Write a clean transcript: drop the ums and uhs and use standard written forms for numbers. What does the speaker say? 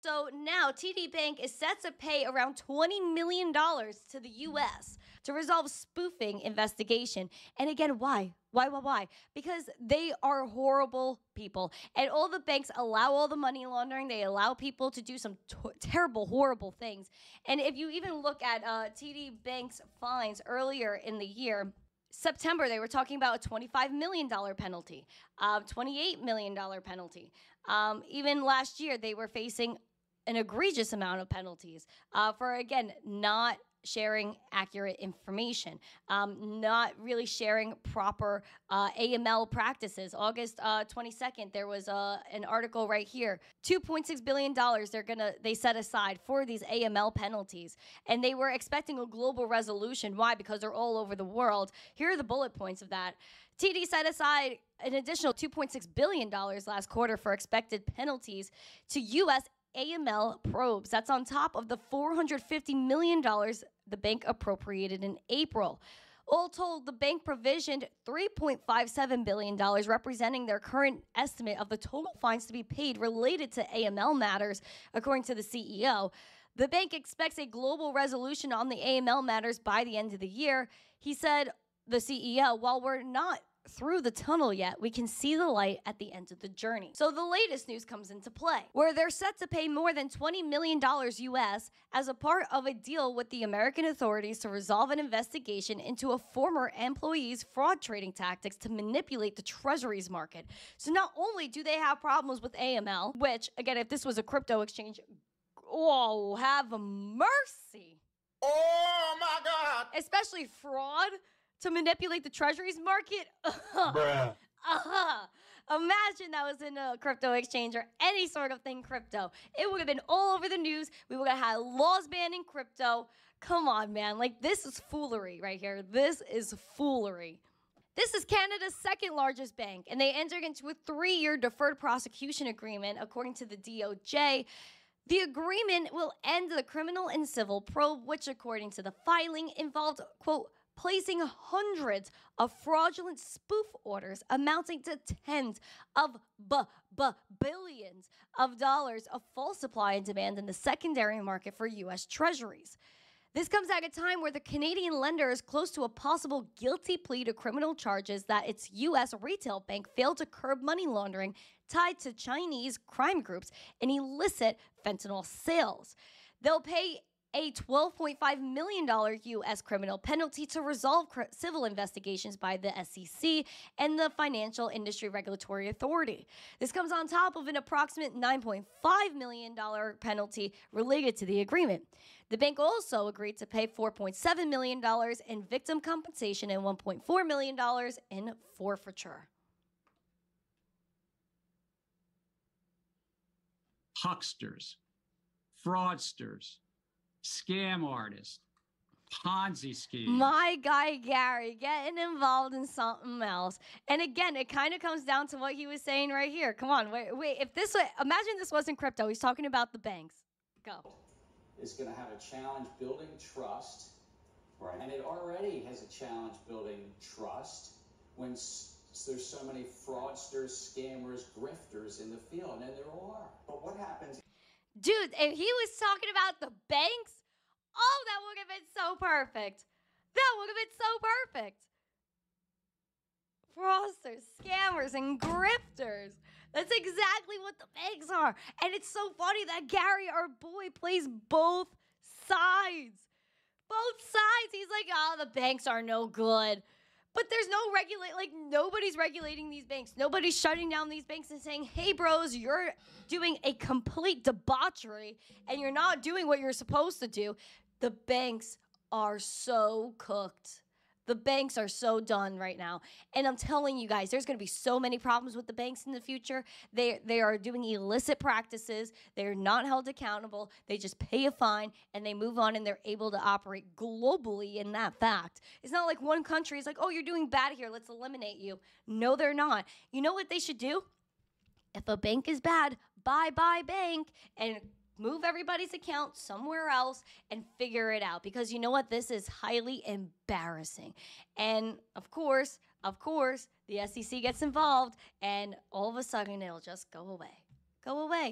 So now TD Bank is set to pay around $20 million to the U.S. to resolve spoofing investigation. And again, why? Why? Because they are horrible people. And all the banks allow all the money laundering. They allow people to do some terrible, horrible things. And if you even look at TD Bank's fines earlier in the year, September, they were talking about a $25 million penalty, $28 million penalty. Even last year, they were facing an egregious amount of penalties for, again, not sharing accurate information, not really sharing proper AML practices. August 22nd, there was an article right here. $2.6 billion they set aside for these AML penalties. And they were expecting a global resolution. Why? Because they're all over the world. Here are the bullet points of that. TD set aside an additional $2.6 billion last quarter for expected penalties to U.S. AML probes. That's on top of the $450 million the bank appropriated in April. All told, the bank provisioned $3.57 billion, representing their current estimate of the total fines to be paid related to AML matters, according to the CEO. The bank expects a global resolution on the AML matters by the end of the year. He said, the CEO, while we're not through the tunnel yet, we can see the light at the end of the journey. So the latest news comes into play, where they're set to pay more than $20 million US as a part of a deal with the American authorities to resolve an investigation into a former employee's fraud trading tactics to manipulate the treasuries market. So not only do they have problems with AML, which, again, if this was a crypto exchange, oh, have mercy. Oh my God. Especially fraud to manipulate the treasuries market? Bruh. Imagine that was in a crypto exchange or any sort of thing crypto. It would have been all over the news. We would have had laws banning crypto. Come on, man. Like, this is foolery right here. This is foolery. This is Canada's second largest bank, and they entered into a 3-year deferred prosecution agreement, according to the DOJ. The agreement will end the criminal and civil probe, which, according to the filing, involved, quote, placing hundreds of fraudulent spoof orders amounting to tens of billions of dollars of false supply and demand in the secondary market for U.S. treasuries. This comes at a time where the Canadian lender is close to a possible guilty plea to criminal charges that its U.S. retail bank failed to curb money laundering tied to Chinese crime groups and illicit fentanyl sales. They'll pay a $12.5 million U.S. criminal penalty to resolve civil investigations by the SEC and the Financial Industry Regulatory Authority. This comes on top of an approximate $9.5 million penalty related to the agreement. The bank also agreed to pay $4.7 million in victim compensation and $1.4 million in forfeiture. Hucksters, fraudsters, scam artists, Ponzi schemes. My guy Gary getting involved in something else. And again, it kind of comes down to what he was saying right here. Come on, wait. If this was, imagine this wasn't crypto. He's talking about the banks. Go. Is going to have a challenge building trust, Right. and it already has a challenge building trust when there's so many fraudsters, scammers, grifters in the field, and there are. But what happens? Dude, if he was talking about the banks, oh, that would have been so perfect. That would have been so perfect. Fraudsters, scammers, and grifters. That's exactly what the banks are. And it's so funny that Gary, our boy, plays both sides. Both sides. He's like, oh, the banks are no good. But there's no nobody's regulating these banks. Nobody's shutting down these banks and saying, hey, bros, you're doing a complete debauchery and you're not doing what you're supposed to do. The banks are so cooked. The banks are so done right now. And I'm telling you guys, there's going to be so many problems with the banks in the future. They are doing illicit practices. They're not held accountable. They just pay a fine and they move on and they're able to operate globally in that fact. It's not like one country is like, oh, you're doing bad here. Let's eliminate you. No, they're not. You know what they should do? If a bank is bad, bye bank, and move everybody's account somewhere else and figure it out. Because you know what? This is highly embarrassing. And of course, the SEC gets involved and all of a sudden it'll just go away. Go away.